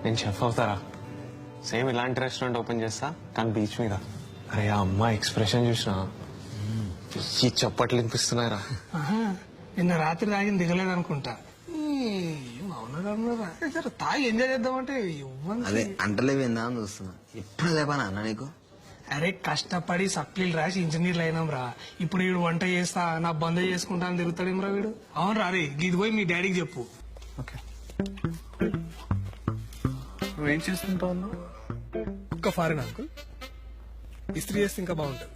నేను చెఫ్ అవుతారా? సేమ్ ఇలాంటి రెస్టారెంట్ ఓపెన్ చేస్తా, కానీ బీచ్ మీద. అరే ఆ అమ్మాయి ఎక్స్ప్రెషన్ చూసినా ఈ చప్పట్లు వినిపిస్తున్నారా? నిన్న రాత్రి తాగింది దిగలేదు అనుకుంటా. తాగి ఎంజాయ్ చేద్దామంటే అదే అంటలేవిందా అని చూస్తున్నా. ఎప్పుడు లేపానా అన్న నీకు? అరే కష్టపడి సప్లీలు రాసి ఇంజనీర్లు అయినాం రా. ఇప్పుడు వీడు వంట చేస్తా నా బంద్ చేసుకుంటా అని తిరుగుతాడేమ్రా వీడు. అవును రా, అరే ఇది పోయి మీ డాడీకి చెప్పు. ఓకే, నువ్వేం చేస్తుంటావు? ఒక్క ఫారిన్ అంకుల్, ఇస్త్రీ చేస్తే ఇంకా బాగుంటది.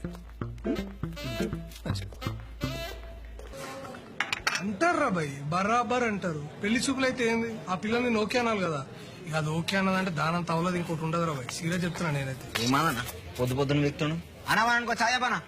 అంటారు రా భయ్, బరాబర్ అంటారు. పెళ్లి చూపులు అయితే ఏంది, ఆ పిల్లల్ని ఓకే అనాలి కదా. ఇక అది ఓకే అన్నదంటే దానంత అవలేదు ఇంకోటి ఉండదు రా భయ్. సీరియస్ చెప్తున్నా నేనైతే. ఏమన్నా పొద్దు పొద్దున్న వ్యక్తుడు అనవానుకో చాయపనా.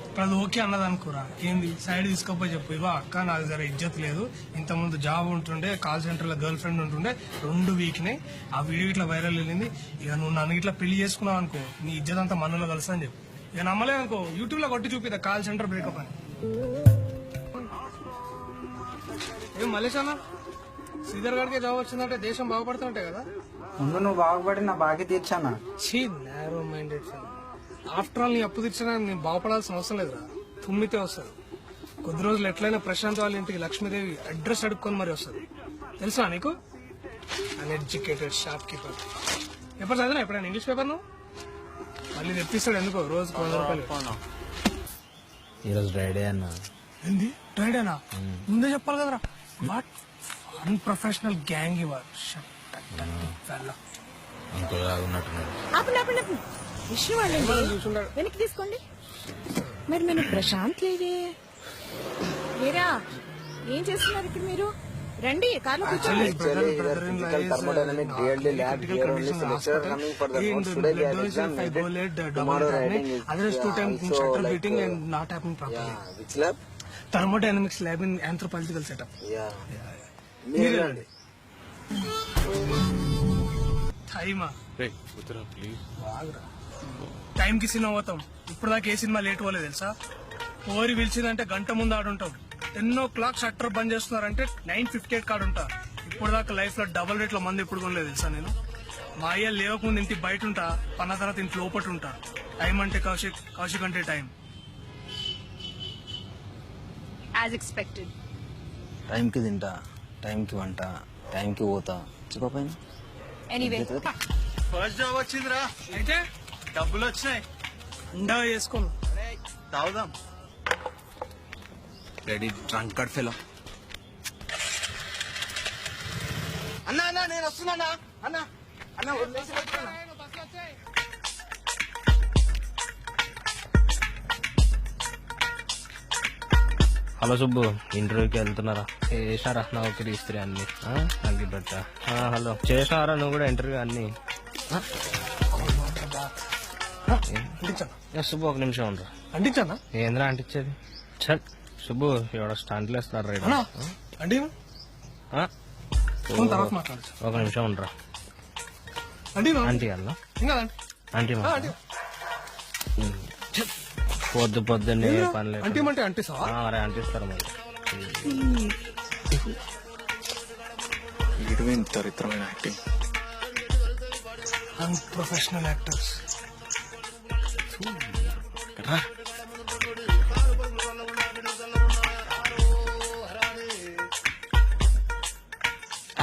ఇప్పుడు అది ఓకే అన్నది అనుకోరా, ఏంది సైడ్ తీసుకోపోయి చెప్పు. ఇవో అక్క నాకు జర ఇజ్జత్ లేదు, ఇంతకుముందు జాబ్ ఉంటుండే, కాల్ సెంటర్ లో గర్ల్ ఫ్రెండ్ ఉంటుండే, 2 వీక్నే ఆ వీడియో ఇట్లా వైరల్ వెళ్ళింది. ఇక నువ్వు నన్ను ఇట్లా పెళ్లి చేసుకున్నావు అనుకో, నీ ఇజ్జత్ అంతా మనలో కలుస్తా అని చెప్పు. ఇక నమ్మలేదు అనుకో, యూట్యూబ్ లో కొట్టి చూపిదా కాల్ సెంటర్ బ్రేకప్ అని. ఏం మలేష్ అన్న, శ్రీధర్ గారికి జాబ్ వచ్చిందంటే దేశం బాగుపడుతుంటాయి కదా. ముందు నువ్వు బాగుపడి నా బాకీ తీర్చానా. Narrow minded. ఆఫ్టర్ ఆల్ నీ అప్పు తీర్చడానికి నేను బాగుపడాల్సిన అవసరం లేదురా, తుమ్మితే వస్తుంది. కొద్ది రోజులు ఎట్లయినా ప్రశాంత్ వాళ్ళ ఇంటికి లక్ష్మీదేవి అడ్రస్ అడుక్కొని మరి వస్తుంది. తెలుసా నీకు? Uneducated shop keeper. పేపర్ చదివినా ఎప్పుడైనా ఇంగ్లీష్ పేపర్? నువ్వు మళ్ళీ తెప్పిస్తాడు ఎందుకో రోజుకు 100 రూపాయలు. ఈరోజు డ్రైడే అన్న. ఏంది డ్రైడేనా? ముందే చెప్పాలి కదరా. వాట్ అన్ప్రొఫెషనల్ గ్యాంగ్ ఇవ్వాలి. విషయం వెనక్కి తీసుకోండి. మరి నేను ప్రశాంత్ లేదే. మీరా ఏం చేస్తున్నారు ఇక్కడ? మీరు రండి, కార్లో కూర్చోండి. Thermodynamics lab in anthropological setup. Time కి సినిమా పోతాం. ఇప్పుడు దాకా ఏ సినిమా లేట్ పోలేదు తెలుసా? ఓరి పిలిచిందంటే గంట ముందు ఆడుంటాం. 10 o'clock షట్టర్ బంద్ చేస్తున్నారంటే 9:58 కాడు ఉంటా. ఇప్పుడు దాకా లైఫ్ లో డబుల్ రేట్ లో మంది ఎప్పుడు కొనలేదు తెలుసా నేను. మా అయ్య లేవకముందు ఇంటి బయట ఉంటా, పన్న తర్వాత ఇంటి లోపట ఉంటా. టైం అంటే కౌశిక్, కౌశిక్ అంటే టైం. As expected. టైంకి తింటా, టైంకి వంట, టైంకి పోతా. చెప్పపోయిన ఎనీవే ఫస్ట్ జాబ్ వచ్చిందిరా, అయితే డబ్బులు వచ్చినాయి. ఉండా చేసుకోను, తాగుదాం. Ready drunkard fellow. అన్నా అన్నా నేను వస్తున్నా అన్న. అన్న వదిలేసి వెళ్తున్నా. హలో సుబ్బు, ఇంటర్వ్యూకి వెళ్తున్నారా? చేశారా నౌకరీ ఇస్త్రీ అన్ని అగ్గిపెట్ట? హలో, చేశారా నువ్వు కూడా ఇంటర్వ్యూ అన్ని? సుబ్బు ఒక నిమిషం ఉండరా. అంటించానా? ఏంద్రా అంటించేది? చల్ సుబ్బు, ఎవడో స్టాంట్లు వేస్తున్నాడు రైట్. ఒక నిమిషం ఉండరా. ఆంటీ అన్నా, ఆంటీ పొద్దున్నే పని లేదు. అరే అంటిస్తారు మరి. దరిద్రమైన యాక్టింగ్. Professional actors.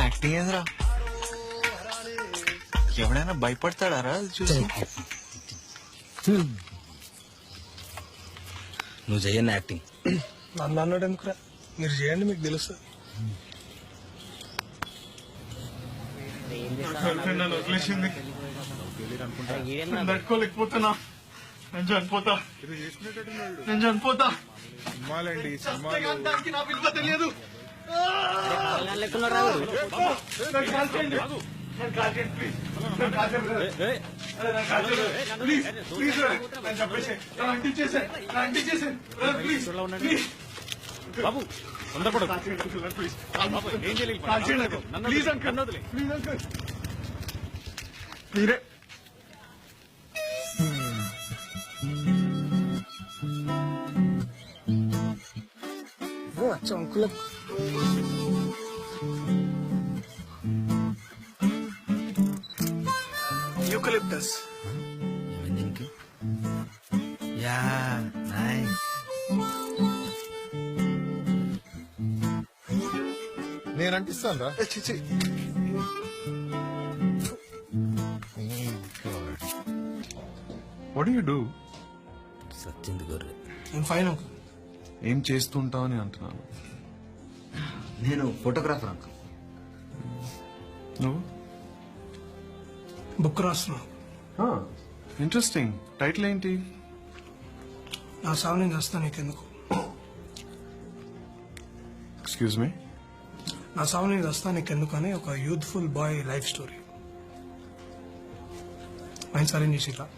యాక్టింగ్ ఏంద్రా? ఎవడైనా భయపడతాడారా చూసి? నువ్వు చెయ్యను యాక్టింగ్. నన్ను అన్నాడు ఎందుకురా? మీరు చేయండి, మీకు తెలుస్తుంది. నన్ను వదిలేసింది, తట్టుకోలేకపోతున్నా. నేను చనిపోతా. నా విలువ తెలియదు. బాబు మీరే చంకులకు యూకలిప్టస్. దీనికి యా నైస్. నేను అంటిస్తాను రా. What you do? సచ్చింది గొర్రె. నేను ఫైన్ అంకుల్. ఏం చేస్తుంటావు అని అంటున్నాను. నేను ఫోటోగ్రాఫర్ అంకుల్. నువ్వు? బుక్ రాస్తున్నా. ఇంట్రెస్టింగ్. టైటిల్ ఏంటి? నా సాగు నేను వస్తా నీకెందుకు. Excuse me. నా సాగు నేను వస్తా నీకెందుకు అని ఒక youthful boy life story. Mind sorry Nishika.